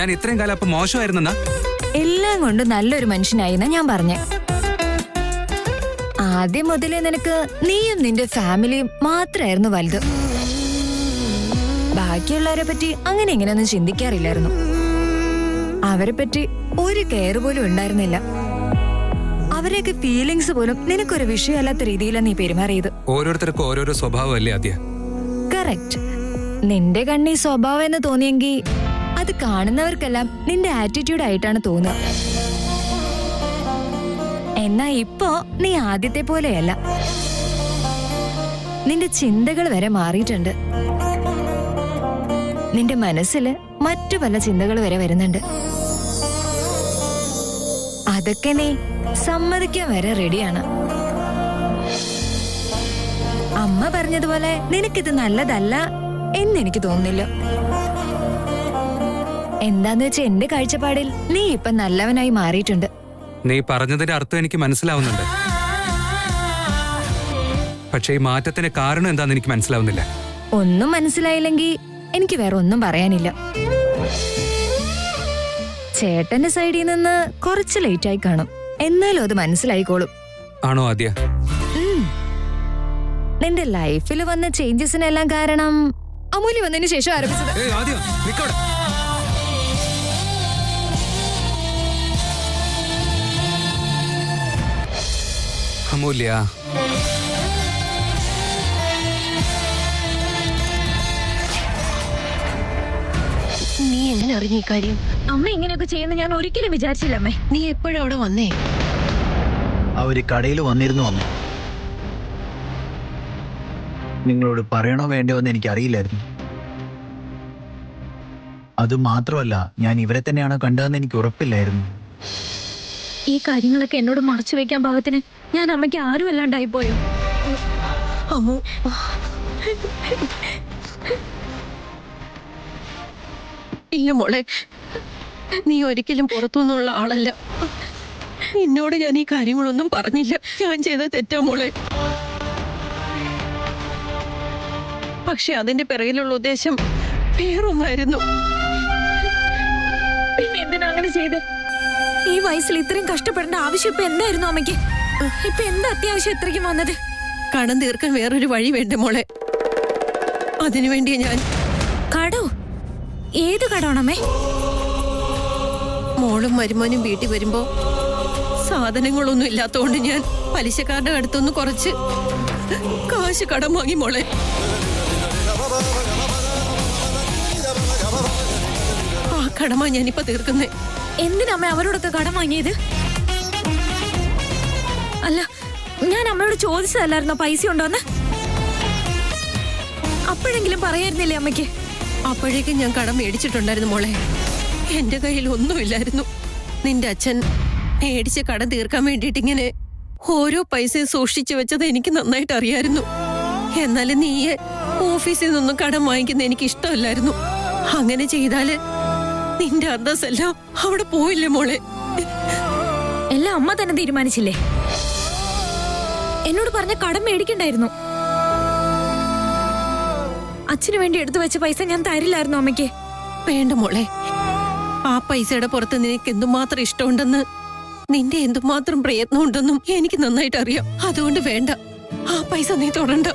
ഞാൻ ഇത്രയും കാലം അപ്പൊ മോശമായിരുന്നെന്നാ? എല്ലാം കൊണ്ട് നല്ലൊരു മനുഷ്യനായിന്നാ ഞാൻ പറഞ്ഞേ. ആദ്യം മുതലേ നിനക്ക് നീയും നിന്റെ ഫാമിലിയും മാത്രമായിരുന്നു വലുത്. ബാക്കിയുള്ളവരെ പറ്റി അങ്ങനെ ഇങ്ങനെയൊന്നും ചിന്തിക്കാറില്ലായിരുന്നു. അവരെ പറ്റി ഒരു കെയർ പോലും ഉണ്ടായിരുന്നില്ല. അവരെയൊക്കെ ഫീലിങ്സ് പോലും നിനക്കൊരു വിഷയമല്ലാത്ത രീതിയിലാണ് നീ പെരുമാറിയത്. ഓരോരുത്തർക്കും ഓരോരോ സ്വഭാവമല്ലേ ആദ്യ? കറക്റ്റ്. നിന്റെ കണ്ണി സ്വഭാവം എന്ന് തോന്നിയെങ്കിൽ അത് കാണുന്നവർക്കെല്ലാം നിന്റെ ആറ്റിറ്റ്യൂഡ് ആയിട്ടാണ് തോന്നുക. എന്നാ ഇപ്പോ നീ ആദ്യത്തെ പോലെയല്ല. നിന്റെ ചിന്തകൾ വരെ മാറിയിട്ടുണ്ട്. നിന്റെ മനസ്സിൽ മറ്റു പല ചിന്തകൾ വരെ വരുന്നുണ്ട്. അതൊക്കെ നീ സമ്മതിക്കാൻ വരെ റെഡിയാണ്. അമ്മ പറഞ്ഞതുപോലെ നിനക്കിത് നല്ലതല്ല എന്നെനിക്ക് തോന്നുന്നില്ല. എന്താന്ന് വെച്ചാ എന്റെ കാഴ്ചപ്പാടിൽ നീ ഇപ്പൊ നല്ലവനായി മാറിയിട്ടുണ്ട്. നീ പറഞ്ഞതിന്റെ അർത്ഥം എനിക്ക് മനസ്സിലാവുന്നുണ്ട്. പക്ഷേ ഈ മാറ്റത്തിന് കാരണം എന്താന്ന് എനിക്ക് മനസ്സിലാവുന്നില്ല. ഒന്നും മനസ്സിലായില്ലെങ്കിൽ എനിക്ക് വേറെ ഒന്നും പറയാനില്ല. ചേട്ടന്റെ സൈഡിൽ നിന്ന് കുറച്ച് ലേറ്റ് ആയി കാണും, എന്നാലും അത് മനസ്സിലായിക്കോളും. ആണോ ആദ്യ? നിന്റെ ലൈഫിൽ വന്ന ചേഞ്ചസിനെല്ലാം കാരണം അമൂല്യ വന്നതിന് ശേഷം ആരംഭിച്ചത്. അമൂല്യ, നീ എങ്ങനെ അറിഞ്ഞു ഈ കാര്യം? അമ്മ ഇങ്ങനെയൊക്കെ ചെയ്യുന്ന ഞാൻ ഒരിക്കലും വിചാരിച്ചില്ല. അമ്മേ, നീ എപ്പോഴും അവിടെ വന്നേ? അവര് കടയിൽ വന്നിരുന്നു. വന്നു. നിങ്ങളോട് പറയണോ വേണ്ടോ എന്ന് എനിക്കറിയില്ലായിരുന്നു. അത് മാത്രമല്ല, ഞാൻ ഇവരെ തന്നെയാണ് കണ്ടതെന്ന് എനിക്ക് ഉറപ്പില്ലായിരുന്നു. ഈ കാര്യങ്ങളൊക്കെ എന്നോട് മറച്ചു വെക്കാൻ പാകത്തിന് ഞാൻ അമ്മയ്ക്ക് ആരും അല്ലാണ്ടായി പോയോ? അമ്മു, ഇല്ല മോളെ, നീ ഒരിക്കലും പുറത്തുനിന്നുള്ള ആളല്ല. നിന്നോട് ഞാൻ ഈ കാര്യങ്ങളൊന്നും പറഞ്ഞില്ല. ഞാൻ ചെയ്ത തെറ്റാ മോളെ. പക്ഷെ അതിന്റെ പിറകിലുള്ള ഉദ്ദേശം വേറൊന്നായിരുന്നു. പിന്നെ എന്തിനാ അങ്ങനെ ചെയ്ത്? ഈ വയസ്സിൽ ഇത്രയും കഷ്ടപ്പെടേണ്ട ആവശ്യം ഇപ്പൊ എന്തായിരുന്നു അമ്മയ്ക്ക്? ഇപ്പൊ എന്താ അത്യാവശ്യം ഇത്രയ്ക്കും വന്നത്? കടം തീർക്കാൻ വേറൊരു വഴി വേണ്ട മോളെ. അതിനുവേണ്ടിയാ ഞാൻ. കടോ? ഏത് കടമാണമ്മേ? മോളും മരുമോനും വീട്ടിൽ വരുമ്പോ സാധനങ്ങളൊന്നും ഇല്ലാത്തതുകൊണ്ട് ഞാൻ പലിശക്കാരുടെ അടുത്തൊന്ന് കുറച്ച് കാശ് കടം വാങ്ങി മോളെ. ആ കടമാ ഞാനിപ്പോ തീർക്കുന്നേ. എന്തിനമ്മ അവരോടൊക്കെ കടം വാങ്ങിയത്? അല്ല, ഞാൻ അമ്മയോട് ചോദിച്ചതല്ലായിരുന്നോ പൈസ ഉണ്ടോന്ന്? അപ്പോഴെങ്കിലും പറയായിരുന്നില്ലേ അമ്മയ്ക്ക്? അപ്പോഴേക്കും ഞാൻ കടം മേടിച്ചിട്ടുണ്ടായിരുന്നു മോളെ. എന്റെ കയ്യിൽ ഒന്നുമില്ലായിരുന്നു. നിന്റെ അച്ഛൻ മേടിച്ച് കടം തീർക്കാൻ വേണ്ടിയിട്ട് ഇങ്ങനെ ഓരോ പൈസയും സൂക്ഷിച്ചു വെച്ചത് എനിക്ക് നന്നായിട്ട് അറിയായിരുന്നു. എന്നാലും നീയെ ഓഫീസിൽ നിന്നൊന്നും കടം വാങ്ങിക്കുന്ന എനിക്ക് ഇഷ്ടമല്ലായിരുന്നു. അങ്ങനെ ചെയ്താല് നിന്റെ അന്തസ്സെല്ലാം അവിടെ പോയില്ലേ മോളെ? എല്ലാം അമ്മ തന്നെ തീരുമാനിച്ചില്ലേ? എന്നോട് പറഞ്ഞ കടം മേടിക്കണ്ടായിരുന്നു. അച്ഛന് വേണ്ടി എടുത്തു വെച്ച പൈസ ഞാൻ തരില്ലായിരുന്നു അമ്മയ്ക്ക്. വേണ്ട മോളെ, ആ പൈസയുടെ പുറത്ത് നിനക്ക് എന്തുമാത്രം ഇഷ്ടമുണ്ടെന്ന്, നിന്റെ എന്തുമാത്രം പ്രയത്നം ഉണ്ടെന്നും എനിക്ക് നന്നായിട്ട് അറിയാം. അതുകൊണ്ട് വേണ്ട, ആ പൈസ നീ തൊടണ്ട.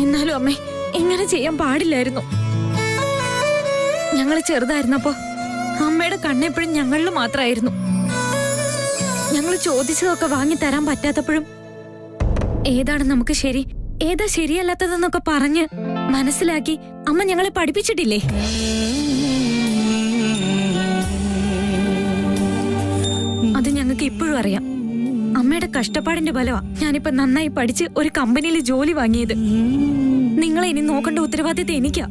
എന്നാലും അമ്മേ, ഇങ്ങനെ ചെയ്യാൻ പാടില്ലായിരുന്നു. ഞങ്ങള് ചെറുതായിരുന്നപ്പോ അമ്മയുടെ കണ്ണെപ്പോഴും ഞങ്ങളിൽ മാത്രമായിരുന്നു. ഞങ്ങൾ ചോദിച്ചതൊക്കെ വാങ്ങി തരാൻ പറ്റാത്തപ്പോഴും ഏതാണ് നമുക്ക് ശരി, ഏതാ ശരിയല്ലാത്തതെന്നൊക്കെ പറഞ്ഞ് മനസ്സിലാക്കി അമ്മ ഞങ്ങളെ പഠിപ്പിച്ചിട്ടില്ലേ? അത് ഞങ്ങൾക്ക് ഇപ്പോഴും അറിയാം. അമ്മയുടെ കഷ്ടപ്പാടിന്റെ ഫലമാ ഞാനിപ്പോ നന്നായി പഠിച്ച് ഒരു കമ്പനിയിൽ ജോലി വാങ്ങിയത്. നിങ്ങളെ ഇനി നോക്കേണ്ട ഉത്തരവാദിത്തം എനിക്കാ.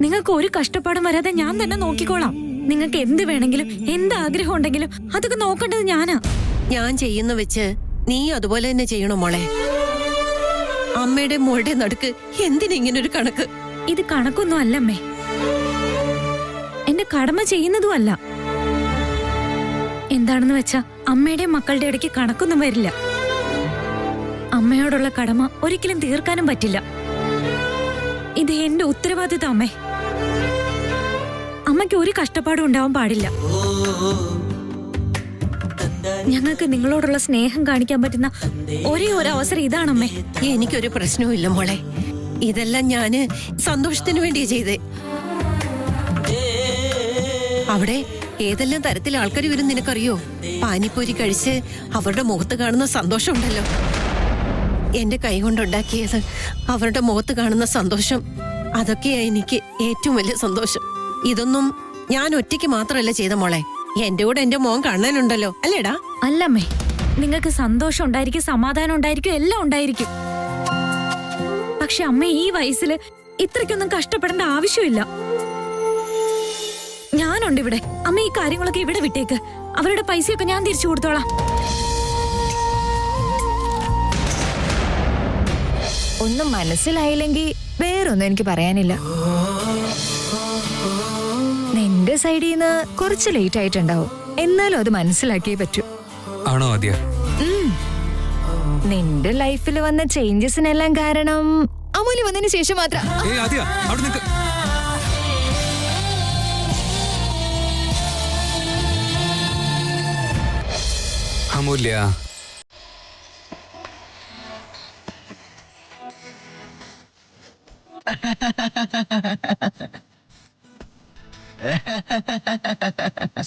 നിങ്ങൾക്ക് ഒരു കഷ്ടപ്പാടും വരാതെ ഞാൻ തന്നെ നോക്കിക്കോളാം. നിങ്ങൾക്ക് എന്ത് വേണമെങ്കിലും എന്ത് ആഗ്രഹം ഉണ്ടെങ്കിലും അതൊക്കെ നോക്കേണ്ടത് ഞാനാ. ഞാൻ ചെയ്യുന്ന വെച്ച് നീ അതുപോലെ തന്നെ ചെയ്യണോ മോളെ? അമ്മയുടെ മോളുടെ നടുക്ക് എന്തിനിങ്ങനൊരു കണക്ക്? ഇത് കണക്കൊന്നും അല്ലമ്മേ. എന്റെ കടമ ചെയ്യുന്നതും അല്ല. എന്താണെന്ന് വെച്ചാ അമ്മയുടെ മക്കളുടെ ഇടയ്ക്ക് കണക്കൊന്നും വരില്ല. അമ്മയോടുള്ള കടമ ഒരിക്കലും തീർക്കാനും പറ്റില്ല. ഇത് എന്റെ ഉത്തരവാദിത്തം അമ്മേ. അമ്മ അമ്മയ്ക്ക് ഒരു കഷ്ടപ്പാടും ഉണ്ടാവാൻ പാടില്ല. ഞങ്ങൾക്ക് നിങ്ങളോടുള്ള സ്നേഹം കാണിക്കാൻ പറ്റുന്ന ഒരേ ഒരു അവസരം ഇതാണമ്മേ. എനിക്കൊരു പ്രശ്നവും ഇല്ല മോളെ. ഇതെല്ലാം ഞാന് സന്തോഷത്തിന് വേണ്ടിയാ ചെയ്തേ. അവിടെ ഏതെല്ലാം തരത്തിലെ ആൾക്കാർ വരും നിനക്കറിയോ? പാനിപ്പൂരി കഴിച്ച് അവരുടെ മുഖത്ത് കാണുന്ന സന്തോഷമുണ്ടല്ലോ, എന്റെ കൈ കൊണ്ടുണ്ടാക്കിയത് അവരുടെ മുഖത്ത് കാണുന്ന സന്തോഷം, അതൊക്കെയാ എനിക്ക് ഏറ്റവും വലിയ സന്തോഷം. ഇതൊന്നും ഞാൻ ഒറ്റയ്ക്ക് മാത്രമല്ല ചെയ്ത മോളെ, എന്റെ കൂടെ എന്റെ മോൻ കാണാനുണ്ടല്ലോ, അല്ലേടാ? അല്ലമ്മേ, നിങ്ങൾക്ക് സന്തോഷം ഉണ്ടായിരിക്കും, സമാധാനം ഉണ്ടായിരിക്കും, എല്ലാം ഉണ്ടായിരിക്കും. പക്ഷെ അമ്മ ഈ വയസ്സിൽ ഇത്രയ്ക്കൊന്നും കഷ്ടപ്പെടേണ്ട ആവശ്യമില്ല. ഞാനുണ്ട് ഇവിടെ. അമ്മ ഈ കാര്യങ്ങളൊക്കെ ഇവിടെ വിട്ടേക്ക്. അവരുടെ പൈസയൊക്കെ ഞാൻ തിരിച്ചു കൊടുത്തോളാം. ഒന്നും മനസ്സിലായില്ലെങ്കിൽ വേറൊന്നും എനിക്ക് പറയാനില്ല. നിന്റെ സൈഡിൽ നിന്ന് കുറച്ച് ലേറ്റ് ആയിട്ടുണ്ടാവും, എന്നാലും അത് മനസ്സിലാക്കിയേ പറ്റൂ. ആണോ ആദ്യ? നിന്റെ ലൈഫിൽ വന്ന ചേഞ്ചസിനെല്ലാം കാരണം അമൂല്യ വന്നതിന് ശേഷം മാത്രം. ആദ്യ അവിടെ നിൽക്ക്. അമൂല്യ,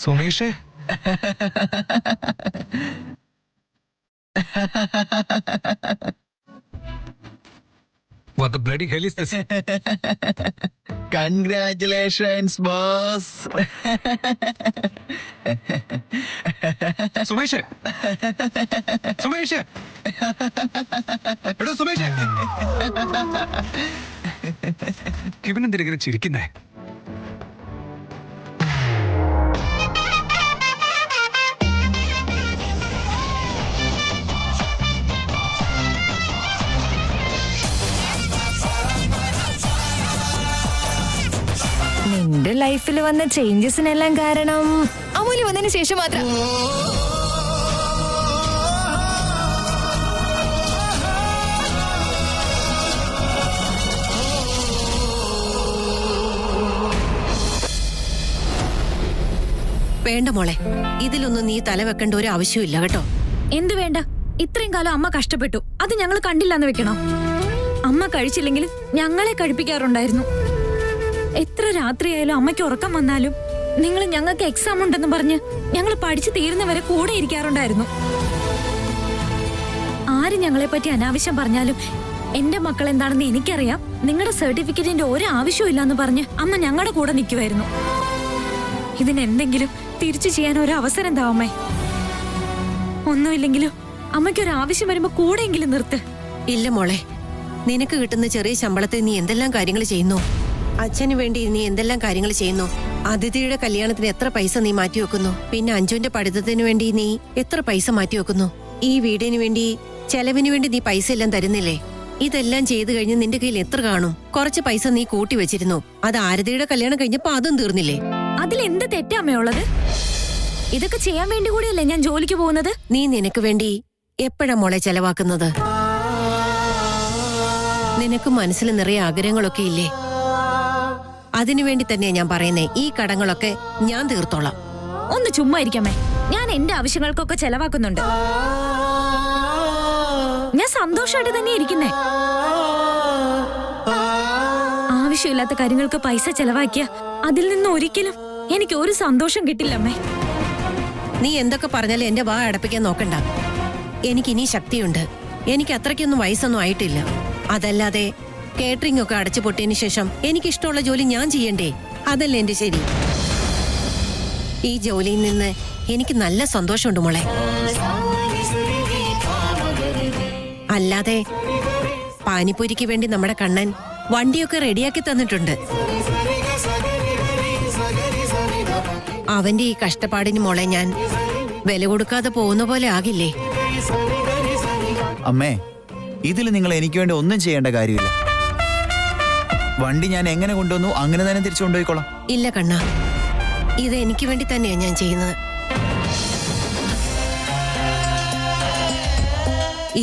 സുമേഷേ, what the bloody hell is this? Congratulations, boss. Sumesh, Sumesh, എടോ സുമേഷ്, ഇവനെന്തിനാ ഇങ്ങനെ ചിരിക്കുന്നേ? നിന്റെ ലൈഫിൽ വന്ന ചേഞ്ചസിനെല്ലാം കാരണം അമൂല്യ വന്നതിന് ശേഷം മാത്രം. വേണ്ട മോളെ, ഇതിലൊന്നും നീ തലവെക്കേണ്ട ഒരു ആവശ്യമില്ല കേട്ടോ. എന്ത് വേണ്ട? ഇത്രയും കാലം അമ്മ കഷ്ടപ്പെട്ടു, അത് ഞങ്ങൾ കണ്ടില്ലാന്ന് വെക്കണോ? അമ്മ കഴിച്ചില്ലെങ്കിൽ ഞങ്ങളെ കഴിപ്പിക്കാറുണ്ടായിരുന്നു. എത്ര രാത്രിയായാലും അമ്മയ്ക്ക് ഉറക്കം വന്നാലും നിങ്ങൾ ഞങ്ങൾക്ക് എക്സാം ഉണ്ടെന്ന് പറഞ്ഞ് ഞങ്ങൾ പഠിച്ചു തീരുന്നവരെ കൂടെ ഇരിക്കാറുണ്ടായിരുന്നു. ആര് ഞങ്ങളെ പറ്റി അനാവശ്യം പറഞ്ഞാലും എന്റെ മക്കൾ എന്താണെന്ന് എനിക്കറിയാം, നിങ്ങളുടെ സർട്ടിഫിക്കറ്റിന്റെ ഒരു ആവശ്യമില്ലാന്ന് പറഞ്ഞ് അമ്മ ഞങ്ങളുടെ കൂടെ നിൽക്കുമായിരുന്നു. ഇതിനെന്തെങ്കിലും തിരിച്ചു ചെയ്യാൻ ഒരു അവസരം താവമ്മേ. ഒന്നുമില്ലെങ്കിലും അമ്മയ്ക്കൊരു ആവശ്യം വരുമ്പോ കൂടെയെങ്കിലും നിർത്ത്. ഇല്ല മോളെ, നിനക്ക് കിട്ടുന്ന ചെറിയ ശമ്പളത്തിൽ നീ എന്തെല്ലാം കാര്യങ്ങൾ ചെയ്യുന്നു, അച്ഛന് വേണ്ടി നീ എന്തെല്ലാം കാര്യങ്ങൾ ചെയ്യുന്നു. അതിഥിയുടെ കല്യാണത്തിന് എത്ര പൈസ നീ മാറ്റിവെക്കുന്നു, പിന്നെ അഞ്ജുവിന്റെ പഠിത്തത്തിന് വേണ്ടി നീ എത്ര പൈസ മാറ്റിവെക്കുന്നു, ഈ വീടിന് വേണ്ടി ചെലവിന് വേണ്ടി നീ പൈസ എല്ലാം തരുന്നില്ലേ? ഇതെല്ലാം ചെയ്തു കഴിഞ്ഞ് നിന്റെ കയ്യിൽ എത്ര കാണും? കുറച്ച് പൈസ നീ കൂട്ടി വെച്ചിരുന്നു, അത് ആരതിയുടെ കല്യാണം കഴിഞ്ഞപ്പോ അതും തീർന്നില്ലേ? അതിലെന്ത് തെറ്റാമ്മയുള്ളത്? ഇതൊക്കെ ചെയ്യാൻ വേണ്ടി കൂടിയല്ലേ ഞാൻ ജോലിക്ക് പോകുന്നത്. നീ നിനക്ക് വേണ്ടി എപ്പോഴാ മോളെ ചെലവാക്കുന്നത്? നിനക്ക് മനസ്സിൽ നിറയെ ആഗ്രഹങ്ങളൊക്കെ ഇല്ലേ? അതിനുവേണ്ടി തന്നെയാ ഞാൻ പറയുന്നേ, ഈ കടങ്ങളൊക്കെ ഞാൻ തീർത്തോളാം. ഒന്ന് ചുമ്മാ ഇരിക്കാമേ. ഞാൻ എന്റെ ആവശ്യങ്ങൾക്കൊക്കെ ചെലവാക്കുന്നുണ്ട്. ഞാൻ സന്തോഷമായിട്ട് തന്നെ ഇരിക്കുന്നേ. ആവശ്യമില്ലാത്ത കാര്യങ്ങൾക്ക് പൈസ ചെലവാക്കിയ അതിൽ നിന്ന് ഒരിക്കലും എനിക്ക് ഒരു സന്തോഷം കിട്ടില്ലമ്മേ. നീ എന്തൊക്കെ പറഞ്ഞാലും എന്റെ വാ അടപ്പിക്കാൻ നോക്കണ്ട. എനിക്കിനി ശക്തിയുണ്ട്. എനിക്ക് അത്രയ്ക്കൊന്നും വയസ്സൊന്നും ആയിട്ടില്ല. അതല്ലാതെ കേറ്ററിംഗ് ഒക്കെ അടച്ചു പൊട്ടിയതിനു ശേഷം എനിക്കിഷ്ടമുള്ള ജോലി ഞാൻ ചെയ്യണ്ടേ? അതല്ലേ എന്റെ ശരി. ഈ ജോലിയിൽ നിന്ന് എനിക്ക് നല്ല സന്തോഷമുണ്ട് മോളെ. അല്ലാതെ പാനിപ്പൂരിക്ക് വേണ്ടി നമ്മുടെ കണ്ണൻ വണ്ടിയൊക്കെ റെഡിയാക്കി തന്നിട്ടുണ്ട്. അവന്റെ ഈ കഷ്ടപ്പാടിന് മോളെ ഞാൻ വില കൊടുക്കാതെ പോകുന്ന പോലെ ആകില്ലേ? അമ്മേ, ഇതിൽ നിങ്ങൾ എനിക്ക് വേണ്ടി ഒന്നും ചെയ്യേണ്ട കാര്യമില്ല. വണ്ടി ഞാൻ എങ്ങനെ കൊണ്ടുവന്നു അങ്ങനെ തന്നെ തിരിച്ചു കൊണ്ടുപോയിക്കോളാം. ഇല്ല കണ്ണ, ഇത് എനിക്ക് വേണ്ടി തന്നെയാ ഞാൻ ചെയ്യുന്നത്.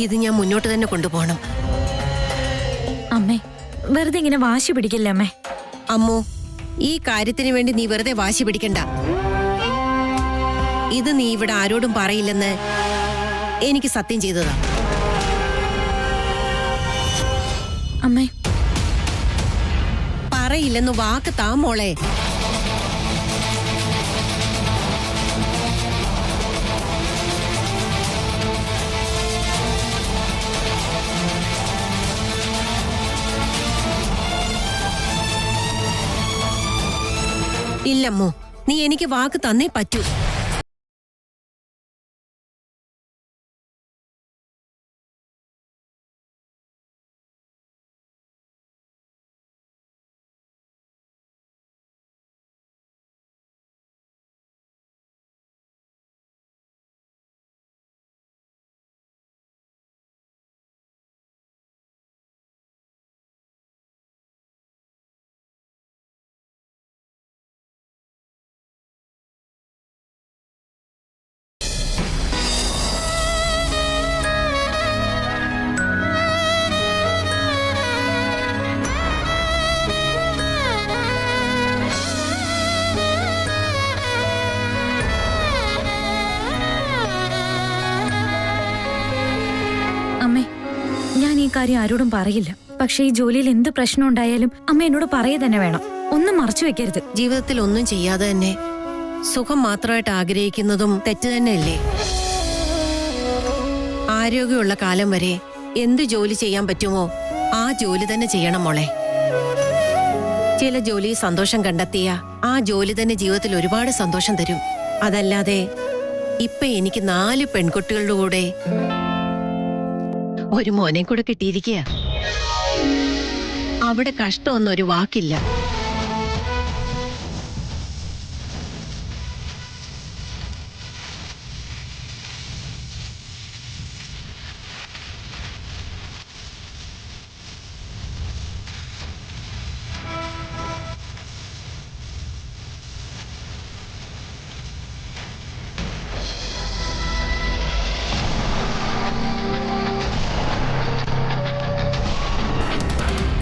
ഇത് ഞാൻ മുന്നോട്ട് തന്നെ കൊണ്ടുപോകണം. അമ്മേ, വെറുതെ ഇങ്ങനെ വാശി പിടിക്കില്ല അമ്മേ. അമ്മു, ഈ കാര്യത്തിന് വേണ്ടി നീ വെറുതെ വാശി പിടിക്കണ്ട. ഇത് നീ ഇവിടെ ആരോടും പറയില്ലെന്ന് എനിക്ക് സത്യം ചെയ്തതാ. അമ്മേ, പറയില്ലെന്ന് വാക്ക് താ മോളെ. ഇല്ലമ്മോ, നീ എനിക്ക് വാക്ക് തന്നേ പറ്റൂ. അമ്മേ, ഞാൻ ഈ കാര്യം ആരോടും പറയില്ല. പക്ഷെ ഈ ജോലിയിൽ എന്ത് പ്രശ്നം ഉണ്ടായാലും അമ്മ എന്നോട് പറയുക തന്നെ വേണം. ഒന്നും മറച്ചു വെക്കരുത്. ജീവിതത്തിൽ ഒന്നും ചെയ്യാതെ തന്നെ സുഖം മാത്രമായിട്ട് ആഗ്രഹിക്കുന്നതും തെറ്റ് തന്നെയല്ലേ? ആരോഗ്യമുള്ള കാലം വരെ എന്ത് ജോലി ചെയ്യാൻ പറ്റുമോ ആ ജോലി തന്നെ ചെയ്യണം മോളെ. ചില ജോലി സന്തോഷം കണ്ടെത്തിയ ആ ജോലി തന്നെ ജീവിതത്തിൽ ഒരുപാട് സന്തോഷം തരും. അതല്ലാതെ ഇപ്പൊ എനിക്ക് 4 പെൺകുട്ടികളുടെ കൂടെ ഒരു മോനെ കൂടെ കിട്ടിയിരിക്കുക. അവിടെ കഷ്ടമൊന്നൊരു വാക്കില്ല.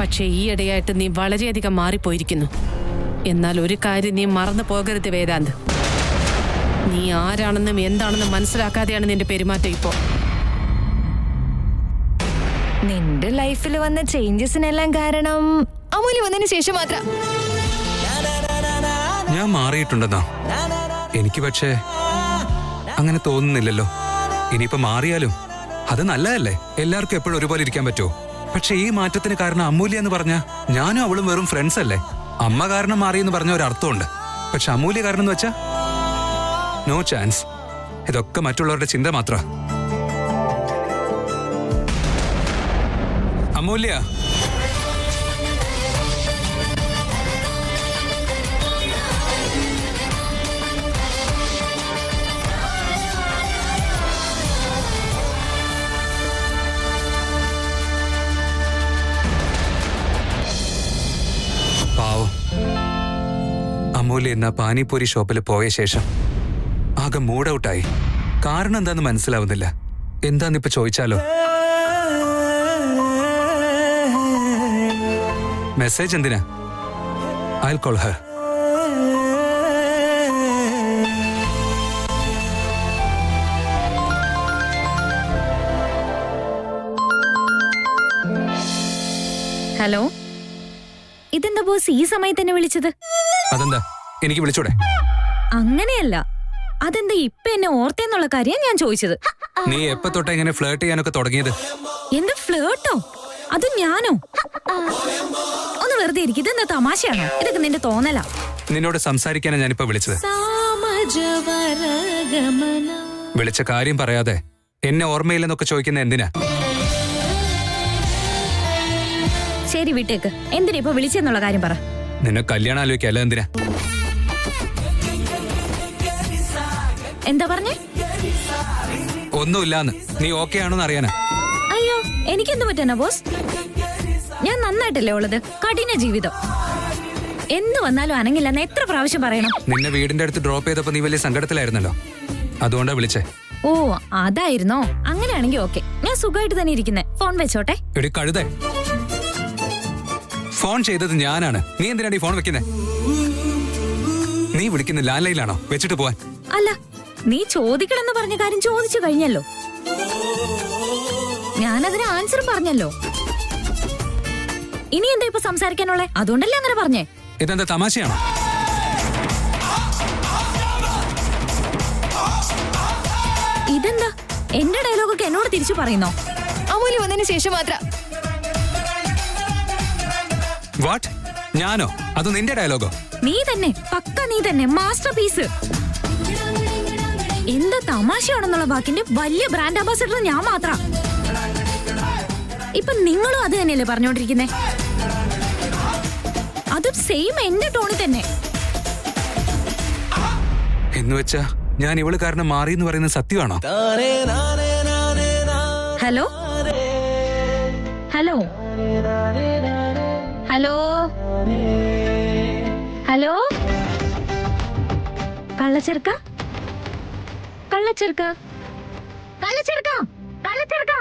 പക്ഷെ ഈയിടെയായിട്ട് നീ വളരെയധികം മാറിപ്പോയിരിക്കുന്നു. എന്നാൽ ഒരു കാര്യം നീ മറന്നു പോകരുത് വേദാന്ത്. നീ ആരാണെന്നും എന്താണെന്നും മനസ്സിലാക്കാതെയാണ് നിന്റെ പെരുമാറ്റം ഇപ്പോ. നിന്റെ ലൈഫിൽ വന്ന ചേഞ്ചസിനെല്ലാം കാരണം അമൂല്യ വന്നതിന് ശേഷം മാത്രം. ഞാൻ മാറിയിട്ടുണ്ടെന്നാ എനിക്ക്, പക്ഷേ അങ്ങനെ തോന്നുന്നില്ലല്ലോ. ഇനിയിപ്പോ മാറിയാലും അത് നല്ലതല്ലേ? എല്ലാവർക്കും എപ്പോഴും ഒരുപോലെ ഇരിക്കാൻ പറ്റുമോ? പക്ഷെ ഈ മാറ്റത്തിന് കാരണം അമൂല്യ എന്ന് പറഞ്ഞ ഞാനും അവളും വെറും ഫ്രണ്ട്സ് അല്ലേ? അമ്മ കാരണം മാറിയെന്ന് പറഞ്ഞ ഒരർത്ഥമുണ്ട്. പക്ഷെ അമൂല്യ കാരണം എന്ന് വെച്ചാ നോ ചാൻസ്. ഇതൊക്കെ മറ്റുള്ളവരുടെ ചിന്ത മാത്ര. അമൂല്യ, അമൂല്യ എന്ന പാനിപൂരി ഷോപ്പിൽ പോയ ശേഷം ആകെ മൂഡ് ഔട്ടായി. കാരണം എന്താന്ന് മനസ്സിലാവുന്നില്ല. എന്താന്നിപ്പോ ചോദിച്ചാലോ? മെസ്സേജ് എന്തിനാ? I'll call her. ഹലോ, ഇതെന്താ ബോസ് ഈ സമയത്ത് എന്നെ വിളിച്ചത്? അതെന്താ, എനിക്ക് വിളിച്ചൂടെ? അങ്ങനെയല്ല, അതെന്താ ഇപ്പൊ എന്നെ ഓർത്തേന്നുള്ള കാര്യം ഞാൻ ചോദിച്ചത്. നീ എപ്പോ തൊട്ടാ ഇങ്ങനെ ഫ്ലേർട്ട് ചെയ്യാനൊക്കെ തുടങ്ങിയത്? എന്ത് ഫ്ലേർട്ടോ? അത് ഞാനോ? ഒന്ന് വെറുതെ ഇരിക്കും. ഇതെന്താ തമാശയാണോ? ഇതൊക്കെ നിന്റെ തോന്നലാ. നിന്നോട് സംസാരിക്കാനാ ഞാനിപ്പോ വിളിച്ചത്. വിളിച്ച കാര്യം പറയാതെ എന്നെ ഓർമ്മയില്ലെന്നൊക്കെ ചോദിക്കുന്ന എന്തിനാ? ശരി, വിട്ടേക്ക്. എന്തിനാ ഇപ്പൊ വിളിച്ചെന്നുള്ള കാര്യം പറ. നിന്നെ കല്യാണം ആലോചിക്കല്ല എന്തിനാ? എന്താ പറഞ്ഞേ? ഒന്നുമില്ലാന്ന്. നീ ഓക്കെ ആണോന്ന് അറിയാനാ. അയ്യോ, എനിക്കെന്ത് പറ്റാനാ ബോസ്? ഞാൻ നന്നായിട്ടല്ലേ ഉള്ളത്. കഠിന ജീവിതം. എന്ത് വന്നാലും അനങ്ങില്ലെന്ന് എത്ര പ്രാവശ്യം പറയണം? നിന്നെ വീടിന്റെ അടുത്ത് ഡ്രോപ്പ് ചെയ്തപ്പോ നീ വലിയ സങ്കടത്തിലായിരുന്നല്ലോ. അതുകൊണ്ടാ വിളിച്ചേ. ഓ, അതായിരുന്നോ? അങ്ങനെയാണെങ്കിൽ ഓക്കെ. ഞാൻ സുഖമായിട്ട് തന്നെ ഇരിക്കുന്നേ. ഫോൺ വെച്ചോട്ടെ. എടി കഴുതേ, ഫോൺ ചെയ്തത് ഞാനാണ്. നീ എന്തിനാണ് ഈ ഫോൺ വെക്കുന്നത്? നീ വിളിക്കുന്ന ലാൻഡ് ലൈനിലാണോ? വെച്ചിട്ട് പോവാൻ. അല്ല, നീ ചോദിക്കണമെന്ന് പറഞ്ഞ കാര്യം ചോദിച്ചു കഴിഞ്ഞല്ലോ. ഞാനതിന് ആൻസറും പറഞ്ഞല്ലോ. ഇനി എന്താ ഇപ്പൊ സംസാരിക്കാനുള്ളേ? അതുകൊണ്ടല്ലേ അങ്ങനെ പറഞ്ഞേ. ഇതെന്താ തമാശയാണോ? ഇതെന്താ എന്റെ ഡയലോഗൊക്കെ എന്നോട് തിരിച്ചു പറയുന്നോ? അമൂല്യ വന്നതിന് ശേഷം മാത്രം. വാട്ട്? ഞാനോ? അത് നിന്റെ ഡയലോഗോ? നീ തന്നെ, പക്ക നീ തന്നെ, മാസ്റ്റർ പീസ്. എന്താ തമാശയാണെന്നുള്ള വാക്കിന്റെ വലിയ ബ്രാൻഡ് അംബാസിഡർ ഞാൻ മാത്രം. ഇപ്പൊ നിങ്ങളും അത് തന്നെയല്ലേ പറഞ്ഞോണ്ടിരിക്കുന്നേ? അതും സെയിം എന്റെ ടോണിൽ തന്നെ. എന്ന് വെച്ചാ ഞാൻ ഇവള് കാരണം മാറി എന്ന് പറയുന്നത് സത്യമാണോ? ഹലോ ഹലോ ഹലോ ഹലോ കള്ളച്ചെറുക്ക കള്ളച്ചെറുക്ക കള്ളച്ചെറുക്ക കള്ളച്ചെറുക്ക.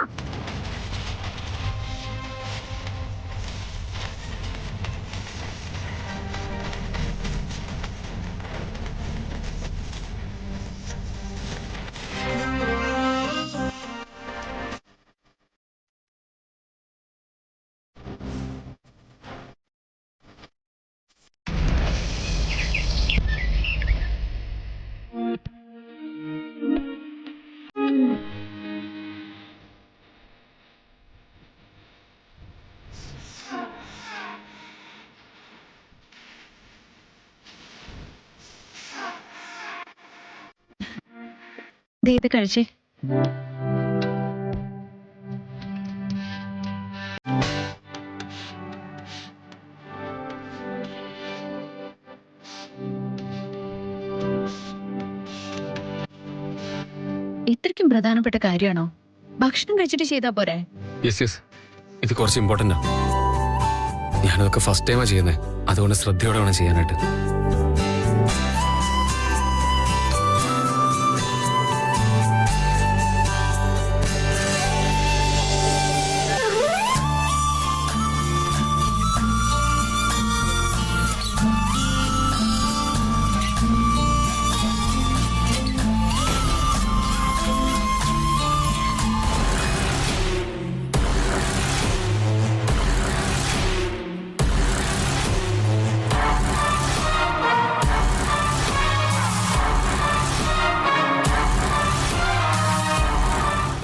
ഇത് കഴിച്ചേ. ഇത്രയ്ക്കും പ്രധാനപ്പെട്ട കാര്യമാണോ? ഭക്ഷണം കഴിച്ചിട്ട് ചെയ്താ പോരെ? യെസ് യെസ്, ഇത് കുറച്ച് ഇമ്പോർട്ടൻ്റാ. ഞാനതൊക്കെ ഫസ്റ്റ് ടൈമാ ചെയ്യുന്നത്, അതുകൊണ്ട് ശ്രദ്ധയോടെ വേണം ചെയ്യാനായിട്ട്.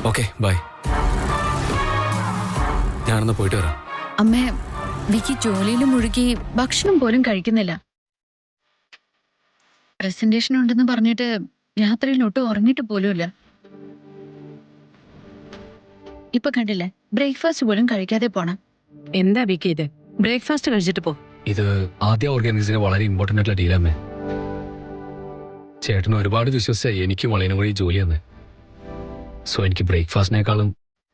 Okay bye. ഞാനൊന്ന് പോയിട്ട് വരാം. അമ്മേ, വിക്കി ജോലിയിൽ മുഴുകി ഭക്ഷണം പോലും കഴിക്കുന്നില്ല. പ്രസന്റേഷൻ ഉണ്ടെന്ന് പറഞ്ഞിട്ട് രാത്രിയിൽ ഒട്ടും ഉറങ്ങിയിട്ട് പോലുമില്ല. ഇപ്പൊ കണ്ടില്ലേ, ബ്രേക്ക്ഫാസ്റ്റ് പോലും കഴിക്കാതെ പോണം. എന്താ വിക്കി ഇത്? ബ്രേക്ക്ഫാസ്റ്റ് കഴിച്ചിട്ട് പോ. ഇത് ആദ്യ ഓർഗനൈസിന് വളരെ ഇമ്പോർട്ടൻ്റ് ആയിട്ടുള്ള ഡീലമ്മേ. ചേട്ടന് ഒരുപാട് വിശ്വസിച്ച എനിക്കും വളരെയും കൂടി ജോലി തന്നെ. സോ എനിക്ക് ബ്രേക്ക്ഫാസ്റ്റിനേക്കാളും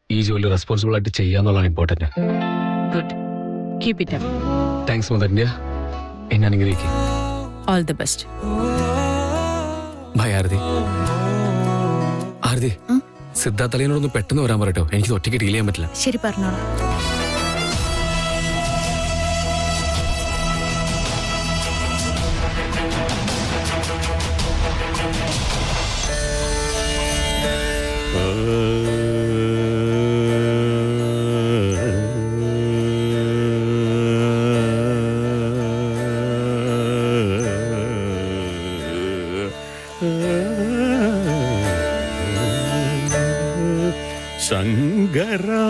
ഈ ജോലി റെസ്പോൺസിബിൾ ആയിട്ട് ചെയ്യാന്നുള്ളതാണ് important. Good, keep it up. Thanks mother India. എന്നെ അനുഗ്രഹിക്കും. All the best. Bye Aarti. Aarti, Siddhartha അലിയനോടൊന്ന് പെട്ടെന്ന് വരാൻ പറയട്ടോ, എനിക്ക് ഒറ്റയ്ക്ക് ഡീൽ ചെയ്യാൻ പറ്റില്ല. ശരി, പറഞ്ഞോളാം. ശങ്കരാ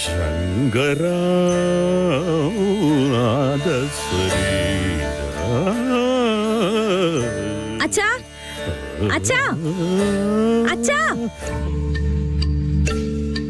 ശങ്കരാ അച്ഛാ അച്ഛാ അച്ഛാ